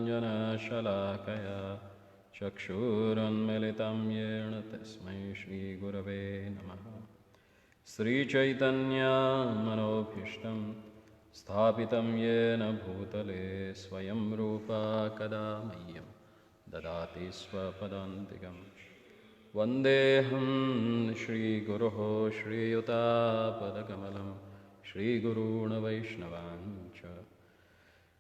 Shalakaya Chakshurunmilitam Yena Tasmai Shri Gurave Namaha Sri Chaitanya Manobhishtam Sthapitam Yena Bhutale Swayam Rupa Kadamayyam Dadati Swapadantikam Vandeham Shri Guruho Shri Yuta Padakamalam Shri Guruna Vaishnavancha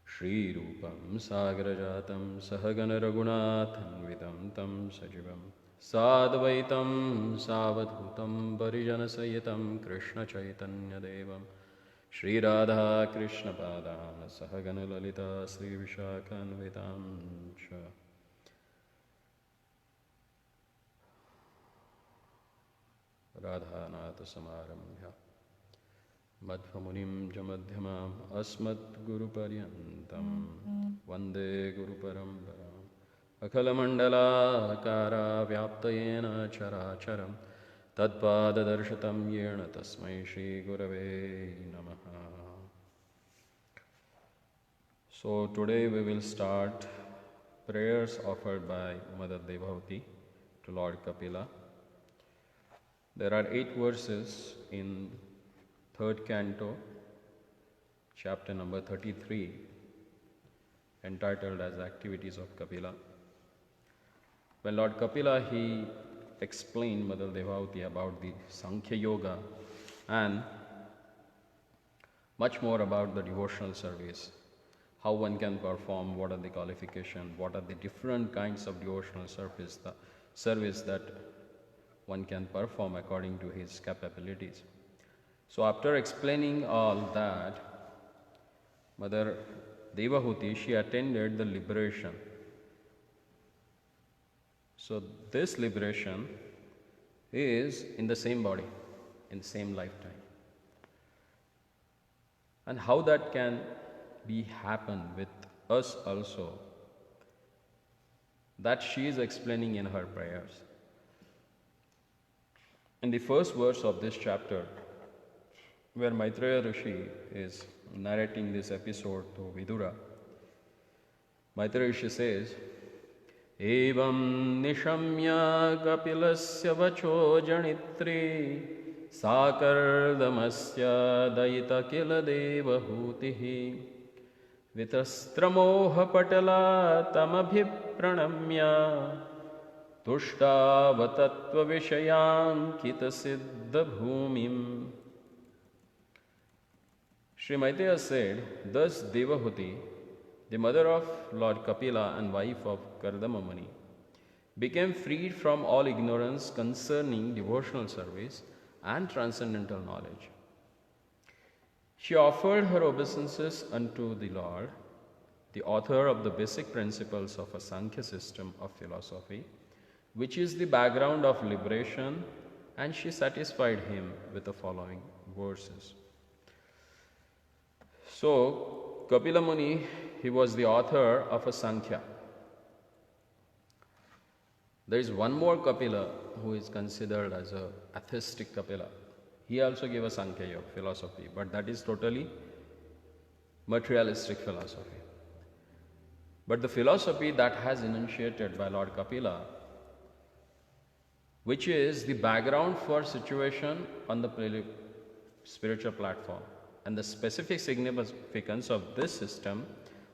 Shri Rupam Sagrajatam Sahagana Raghunathanvitam Tam Sajivam Sadvaitam Savadhutam Parijana Sayitam Krishna Chaitanya Devam Shri Radha Krishna Padana Sahagana Lalita Sri Vishakhanvitam Cha Radhanatha Samarambhya Madhvamunim Jamadhyamam Asmat Guru Paryantam Vande Guru Paramparam Akhalamandala Akara Vyaptayena Characharam Tadpada Darshatam Yena Tasmai Shri Gurave Namaha. So today we will start prayers offered by Mother Devahuti to Lord Kapila. There are 8 verses in 3rd canto, chapter number 33, entitled as Activities of Kapila. When Lord Kapila, he explained Mother Devahuti about the Sankhya Yoga and much more about the devotional service, how one can perform, what are the qualifications, what are the different kinds of devotional service that one can perform according to his capabilities. So after explaining all that, Mother Devahuti, she attended the liberation. So this liberation is in the same body, in the same lifetime. And how that can be happen with us also, that she is explaining in her prayers. In the first verse of this chapter, where Maitreya Rishi is narrating this episode to Vidura, Maitreya Rishi says, Evam nishamya kapilasya vacho janitri sakardamasya dayita kila devahutihi vitrastramoha patala tamabhipranamya Tushtavatatva Vishayankita Siddha Bhumim. Sri Maitreya said, thus Devahuti, the mother of Lord Kapila and wife of Kardama Muni, became freed from all ignorance concerning devotional service and transcendental knowledge. She offered her obeisances unto the Lord, the author of the basic principles of a Sankhya system of philosophy, which is the background of liberation, and she satisfied him with the following verses. So, Kapila Muni, he was the author of a Sankhya. There is one more Kapila who is considered as a atheistic Kapila. He also gave a Sankhya Yoga philosophy, but that is totally materialistic philosophy. But the philosophy that has enunciated by Lord Kapila, which is the background for situation on the spiritual platform. And the specific significance of this system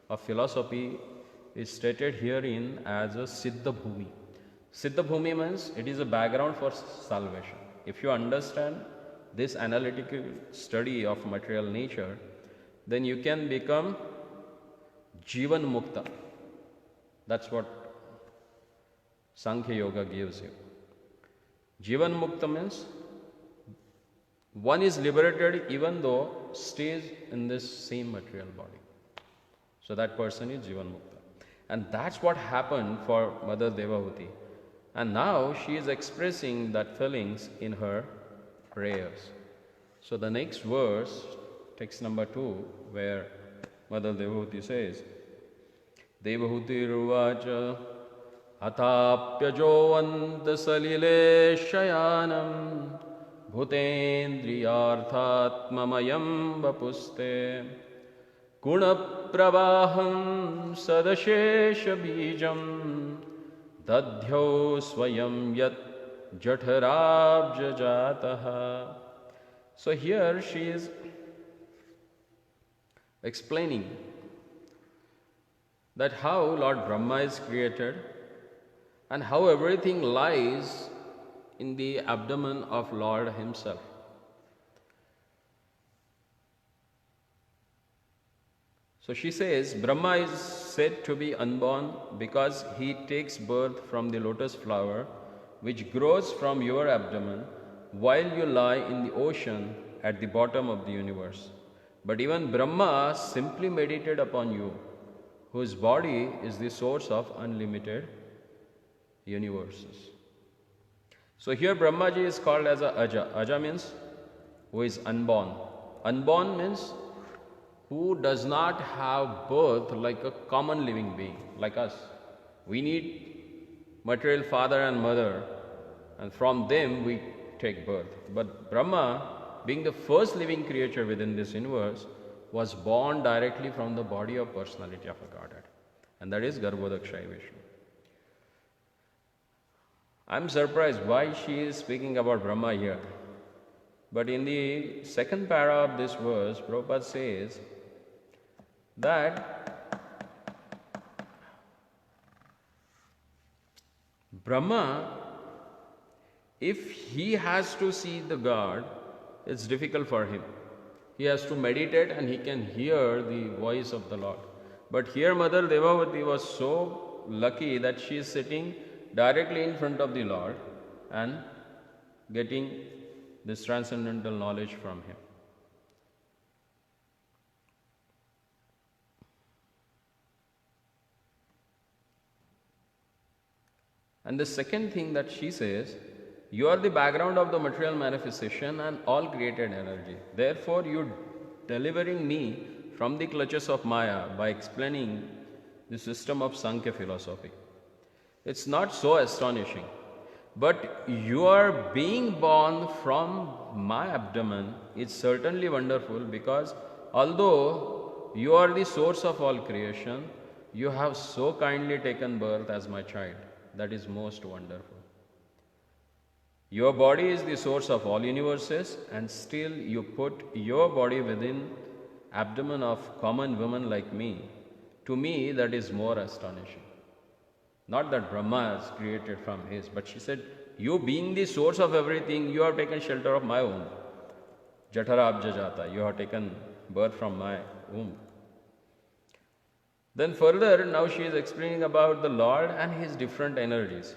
of philosophy is stated herein as a Siddha Bhumi. Siddha Bhumi means it is a background for salvation. If you understand this analytical study of material nature, then you can become Jivan Mukta. That's what Sankhya Yoga gives you. Jivan Mukta means one is liberated even though stays in this same material body. So that person is Jivan Mukta. And that's what happened for Mother Devahuti. And now she is expressing that feelings in her prayers. So the next verse, text number 2, where Mother Devahuti says, Devahuti Ruvacha Atapyajo Salile Shayanam Bhutendriyarthatmamayam vapuste Gunaprabaham sadashesha bijam dadhyo swayam yat jatharabjajataha. So here she is explaining that how Lord Brahma is created and how everything lies in the abdomen of Lord himself. So she says, Brahma is said to be unborn because he takes birth from the lotus flower which grows from your abdomen while you lie in the ocean at the bottom of the universe. But even Brahma simply meditated upon you, whose body is the source of unlimited universes. So here Brahmaji is called as a Aja. Aja means who is unborn. Unborn means who does not have birth like a common living being, like us. We need material father and mother, and from them we take birth. But Brahma, being the first living creature within this universe, was born directly from the body of personality of a Godhead. And that is Garbhodakshaya Vishnu. I'm surprised why she is speaking about Brahma here. But in the second para of this verse, Prabhupada says that Brahma, if he has to see the God, it's difficult for him. He has to meditate and he can hear the voice of the Lord. But here Mother Devahuti was so lucky that she is sitting directly in front of the Lord and getting this transcendental knowledge from him. And the second thing that she says, you are the background of the material manifestation and all created energy. Therefore, you delivering me from the clutches of Maya by explaining the system of Sankhya philosophy. It's not so astonishing. But your being born from my abdomen is certainly wonderful because although you are the source of all creation, you have so kindly taken birth as my child. That is most wonderful. Your body is the source of all universes, and still you put your body within abdomen of common woman like me. To me, that is more astonishing. Not that Brahma is created from his, but she said, you being the source of everything, you have taken shelter of my womb. Jatarabjajata, you have taken birth from my womb. Then further, now she is explaining about the Lord and his different energies.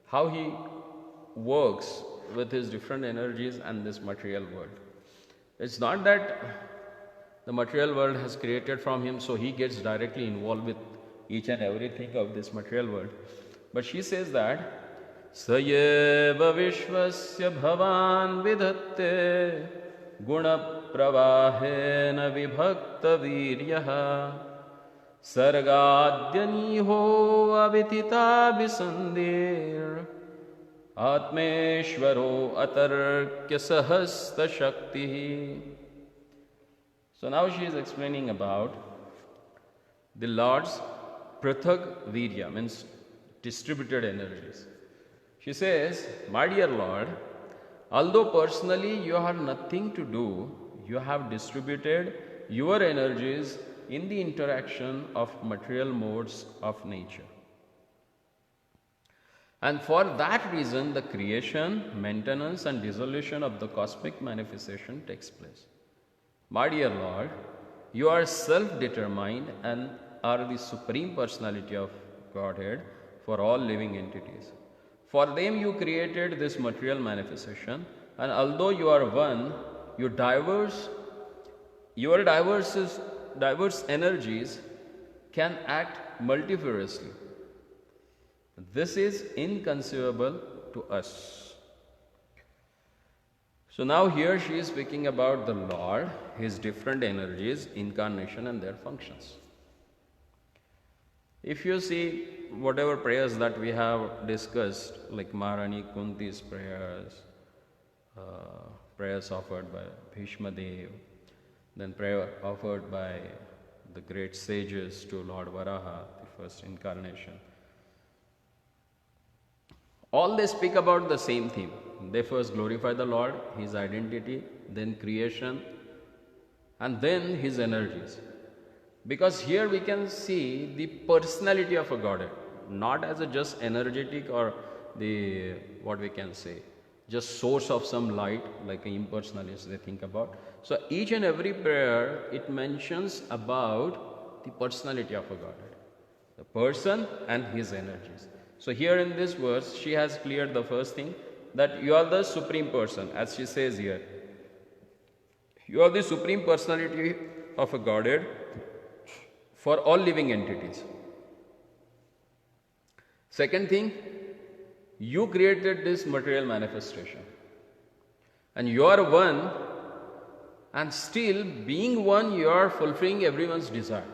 How he works with his different energies and this material world. It's not that the material world has created from him, so he gets directly involved with each and everything of this material world. But she says that Sayeva Vishwasya Bhavan Vidhatte Guna Pravahena Vibhakta Viryaha Sargadyaniho Avitita Visandir Atmeshwaro Atarkya Sahasta Shakti. So now she is explaining about the Lord's Prathak Virya, means distributed energies. She says, my dear Lord, although personally you have nothing to do, you have distributed your energies in the interaction of material modes of nature. And for that reason, the creation, maintenance and dissolution of the cosmic manifestation takes place. My dear Lord, you are self-determined and are the Supreme Personality of Godhead for all living entities. For them you created this material manifestation, and although you are one, your diverse energies can act multifariously. This is inconceivable to us. So now here she is speaking about the Lord, his different energies, incarnation and their functions. If you see whatever prayers that we have discussed, like Maharani Kunti's prayers, prayers offered by Bhishma Dev, then prayer offered by the great sages to Lord Varaha, the first incarnation. All they speak about the same theme. They first glorify the Lord, His identity, then creation, and then His energies. Because here we can see the personality of a Godhead, not as a just energetic or the, what we can say, just source of some light, like an impersonalist they think about. So each and every prayer, it mentions about the personality of a Godhead, the person and His energies. So here in this verse, she has cleared the first thing, that you are the Supreme Person, as she says here. You are the Supreme Personality of a Godhead for all living entities. Second thing, you created this material manifestation. And you are one, and still being one, you are fulfilling everyone's desire.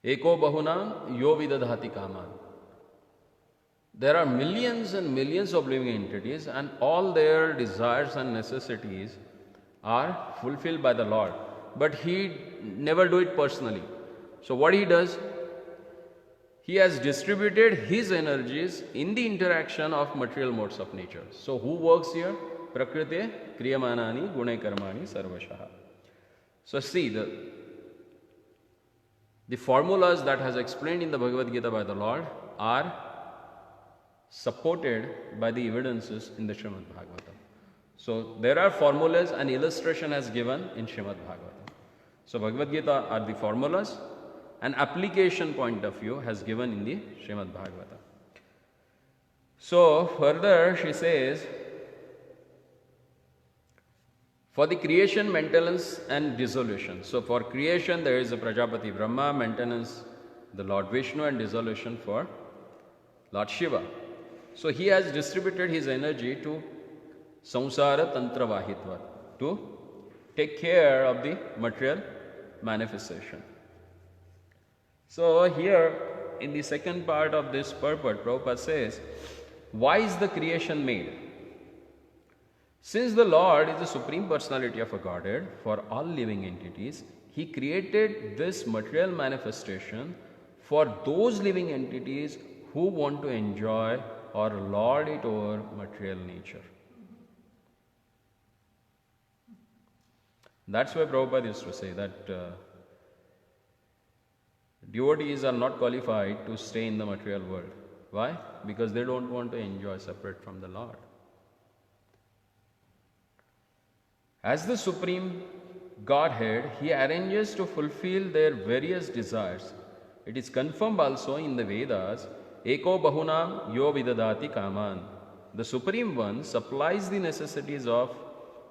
Eko bahunam yo vidadhati kaman. There are millions and millions of living entities, and all their desires and necessities are fulfilled by the Lord. But He never do it personally. So what He does? He has distributed His energies in the interaction of material modes of nature. So who works here? Prakriti kriyamanani gune karmani sarvashaha. So see, the formulas that has explained in the Bhagavad Gita by the Lord are supported by the evidences in the Srimad Bhagavatam. So there are formulas and illustration as given in Srimad Bhagavatam. So Bhagavad Gita are the formulas, and application point of view has given in the Srimad Bhagavatam. So further she says, for the creation, maintenance and dissolution. So for creation there is a Prajapati Brahma, maintenance the Lord Vishnu, and dissolution for Lord Shiva. So He has distributed His energy to samsara tantra vahitva, to take care of the material manifestation. So here in the second part of this purport, Prabhupada says, why is the creation made? Since the Lord is the Supreme Personality of a Godhead for all living entities, He created this material manifestation for those living entities who want to enjoy or lord it over material nature. That's why Prabhupada used to say that devotees are not qualified to stay in the material world. Why? Because they don't want to enjoy separate from the Lord. As the Supreme Godhead, He arranges to fulfill their various desires. It is confirmed also in the Vedas, Eko bahunam yo vidadati kaman. The Supreme One supplies the necessities of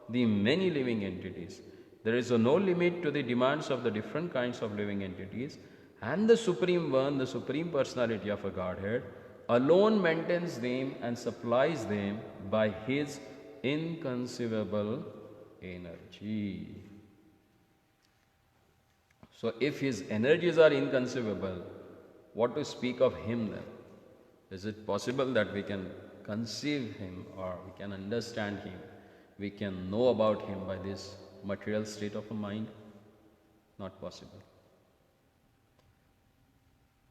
the many living entities. There is no limit to the demands of the different kinds of living entities, and the Supreme One, the Supreme Personality of a Godhead, alone maintains them and supplies them by His inconceivable energy. So if His energies are inconceivable, what to speak of Him then? Is it possible that we can conceive Him, or we can understand Him, we can know about Him by this material state of a mind? Not possible.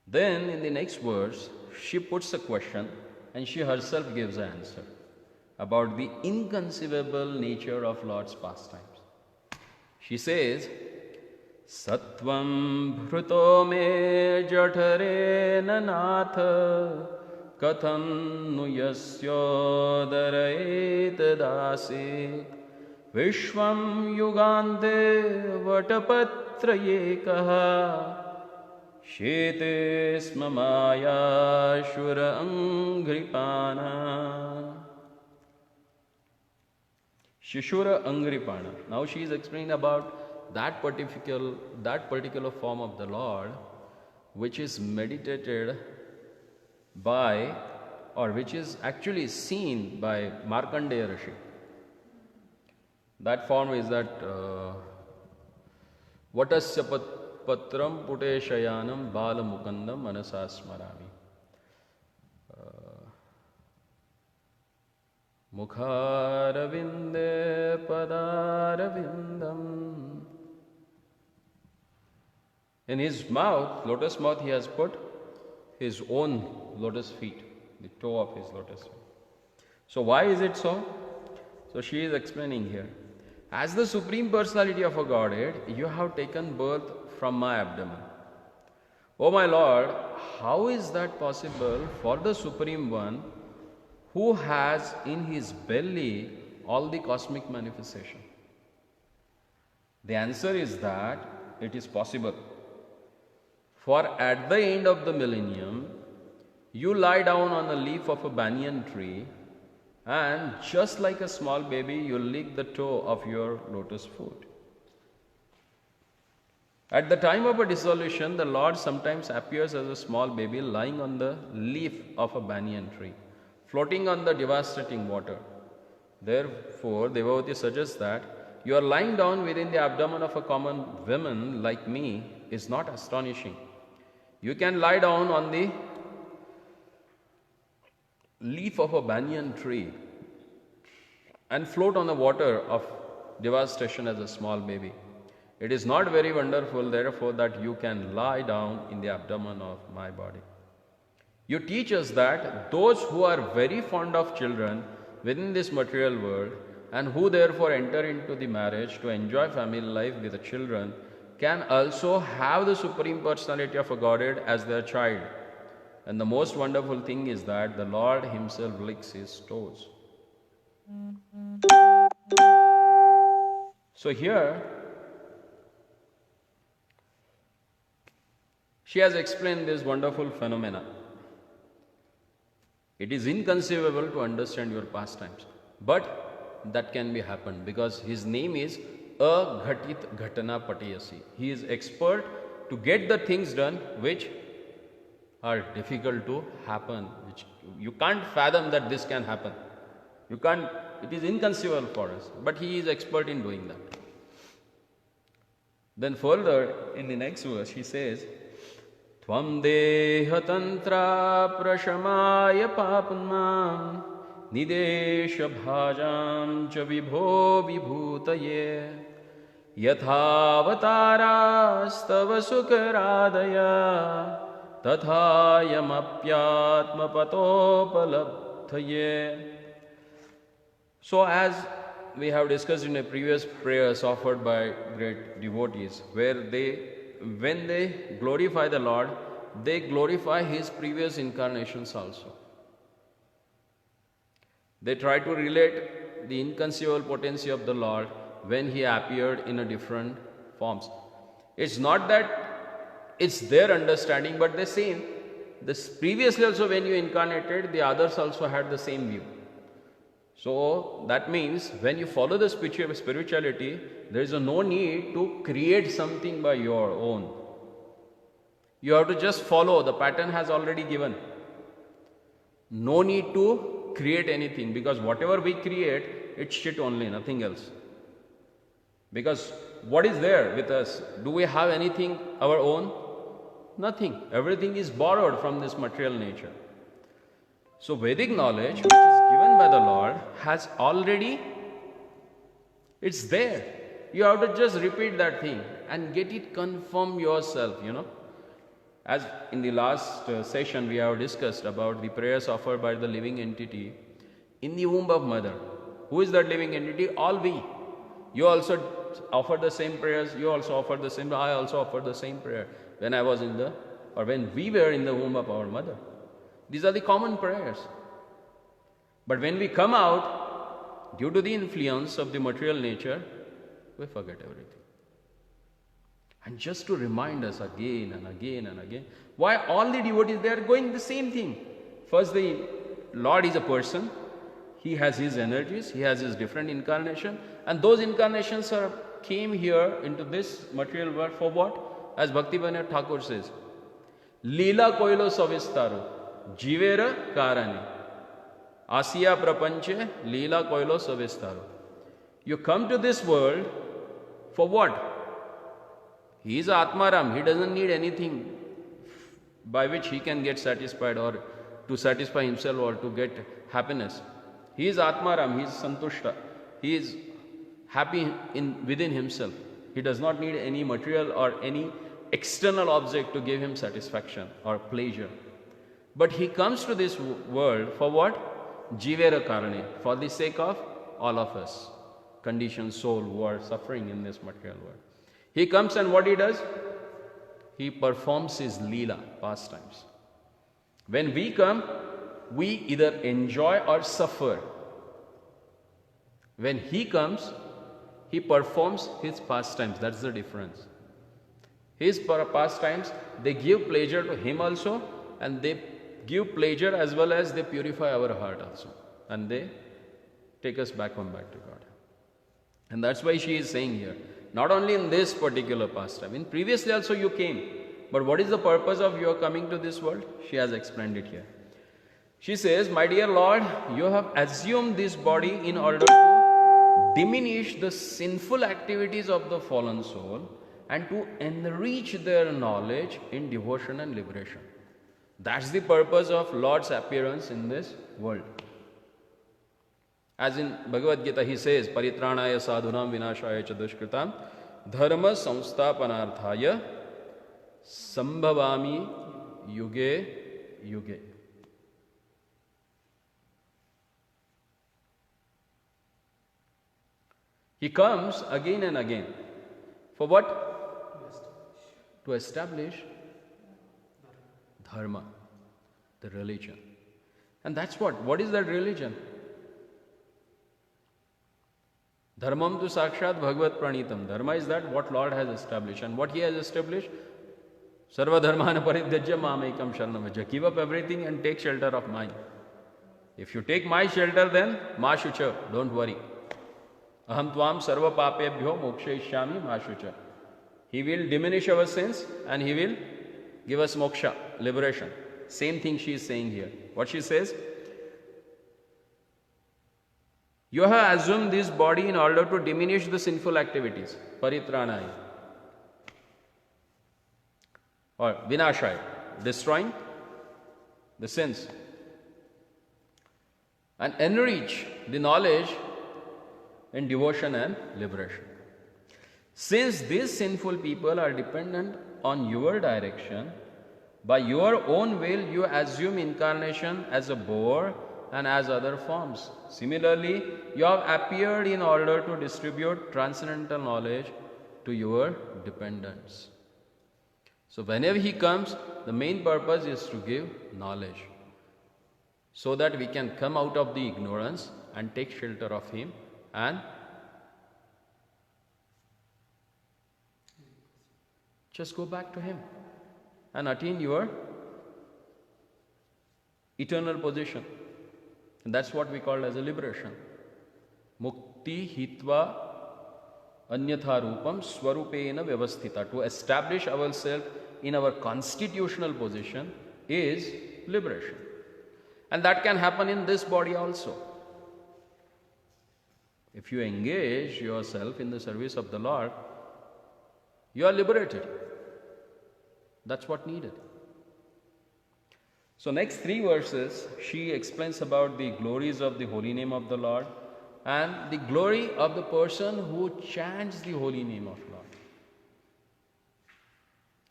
Then in the next verse, she puts a question and she herself gives an answer about the inconceivable nature of Lord's pastimes. She says, Sattvam bhruto me jathare nanatha katham nu yasyodaraet dasit vishvam yugante vatapatrayekaha shete sma maya shura angripana. Shishura Angripana. Now she is explaining about that particular form of the Lord which is meditated by, or which is actually seen by Markandeya Rishi. That form is that Vatasya patram pute shayanam bala mukandam manasa smarami. Mukharavinde Padaravindam. In his mouth, lotus mouth, he has put his own lotus feet, the toe of his lotus feet. So why is it so? So she is explaining here. As the Supreme Personality of a Godhead, you have taken birth from my abdomen. O my Lord, how is that possible for the Supreme One who has in his belly all the cosmic manifestation? The answer is that it is possible. For at the end of the millennium, you lie down on a leaf of a banyan tree, and just like a small baby, you lick the toe of your lotus foot. At the time of a dissolution, the Lord sometimes appears as a small baby lying on the leaf of a banyan tree, floating on the devastating water. Therefore, Devahuti suggests that your lying down within the abdomen of a common woman like me is not astonishing. You can lie down on the leaf of a banyan tree and float on the water of devastation as a small baby. It is not very wonderful, therefore, that you can lie down in the abdomen of my body. You teach us that those who are very fond of children within this material world and who therefore enter into the marriage to enjoy family life with the children can also have the Supreme Personality of a Godhead as their child. And the most wonderful thing is that the Lord himself licks his toes. So here, she has explained this wonderful phenomena. It is inconceivable to understand your pastimes, but that can be happened because his name is Aghatit Ghatana Patayasi. He is expert to get the things done which are difficult to happen, which you can't fathom that this can happen. You can't, it is inconceivable for us, but he is expert in doing that. Then further in the next verse he says, Tvam deha tantra prashamaya papamam nidesha bhajam cha vibho vibhutaye yathavatarastav sukaradaya tathayamapyatma patopalabdhaye. So as we have discussed in a previous prayers offered by great devotees, where when they glorify the Lord, they glorify his previous incarnations also. They try to relate the inconceivable potency of the Lord when he appeared in a different forms. It's not that it's their understanding, but the same. This previously also when you incarnated, the others also had the same view. So that means when you follow the spirituality, there is no need to create something by your own. You have to just follow. The pattern has already given. No need to create anything, because whatever we create, it's shit only, nothing else. Because what is there with us? Do we have anything our own? Nothing. Everything is borrowed from this material nature. So Vedic knowledge, which is given by the Lord, has already, it's there. You have to just repeat that thing and get it confirm yourself, As in the last session we have discussed about the prayers offered by the living entity in the womb of mother. Who is that living entity? All we. You also offer the same prayers, you also offer the same, I also offered the same prayer when I was when we were in the womb of our mother. These are the common prayers. But when we come out, due to the influence of the material nature, we forget everything. And just to remind us again and again and again, why all the devotees, they are going the same thing. First, the Lord is a person. He has his energies. He has his different incarnation. And those incarnations came here into this material world for what? As Bhaktivinoda Thakur says, Leela koilo savistaru. Jivera karani. Asiya prapanche leela koilo savistaru. You come to this world for what? He is Atmaram. He doesn't need anything by which he can get satisfied or to satisfy himself or to get happiness. He is Atmaram, he is Santushta. He is happy within himself. He does not need any material or any external object to give him satisfaction or pleasure. But he comes to this world for what? Jivera Karane, for the sake of all of us, conditioned soul who are suffering in this material world. He comes and what he does? He performs his Leela, pastimes. When we come, we either enjoy or suffer. When he comes, he performs his pastimes. That's the difference. His pastimes, they give pleasure to him also, and they give pleasure as well as they purify our heart also. And they take us back to God. And that's why she is saying here, not only in this particular pastime, in previously also you came. But what is the purpose of your coming to this world? She has explained it here. She says, my dear Lord, you have assumed this body in order to diminish the sinful activities of the fallen soul and to enrich their knowledge in devotion and liberation. That's the purpose of Lord's appearance in this world. As in Bhagavad Gita, he says, Paritranaya sadhunam vinashaya cha dushkritam dharma samsthapanarthaya sambhavami yuge yuge. He comes again and again. For what? To establish dharma, the religion. And that's what? What is that religion? Dharmam tu sakshat bhagavat pranitam. Dharma is that what Lord has established. And what He has established? Sarva dharmana paridhyajya mamekam sharanam vajja. Give up everything and take shelter of mine. If you take my shelter, then ma shucha, don't worry. Aham tvam sarva papebhyo mokshayishyami ma shucha. He will diminish our sins and He will give us moksha, liberation. Same thing she is saying here. What she says? You have assumed this body in order to diminish the sinful activities. Paritranaya. Or vinashaya. Destroying the sins. And enrich the knowledge in devotion and liberation. Since these sinful people are dependent on your direction, by your own will you assume incarnation as a boar and as other forms. Similarly, you have appeared in order to distribute transcendental knowledge to your dependents. So whenever He comes, the main purpose is to give knowledge, so that we can come out of the ignorance and take shelter of Him and just go back to Him and attain your eternal position. And that's what we call as a liberation. Mukti hitva anyatha rupam swarupena vyavasthita. To establish ourselves in our constitutional position is liberation. And that can happen in this body also. If you engage yourself in the service of the Lord, you are liberated. That's what needed. So next 3 verses, she explains about the glories of the holy name of the Lord and the glory of the person who chants the holy name of Lord.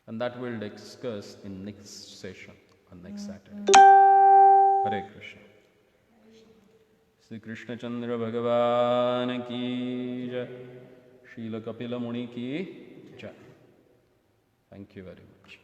And that we'll discuss in next session, on next Saturday. Hare Krishna. Sri Krishna Chandra Bhagavan ki jai. Srila Kapila Muni ki jai. Thank you very much.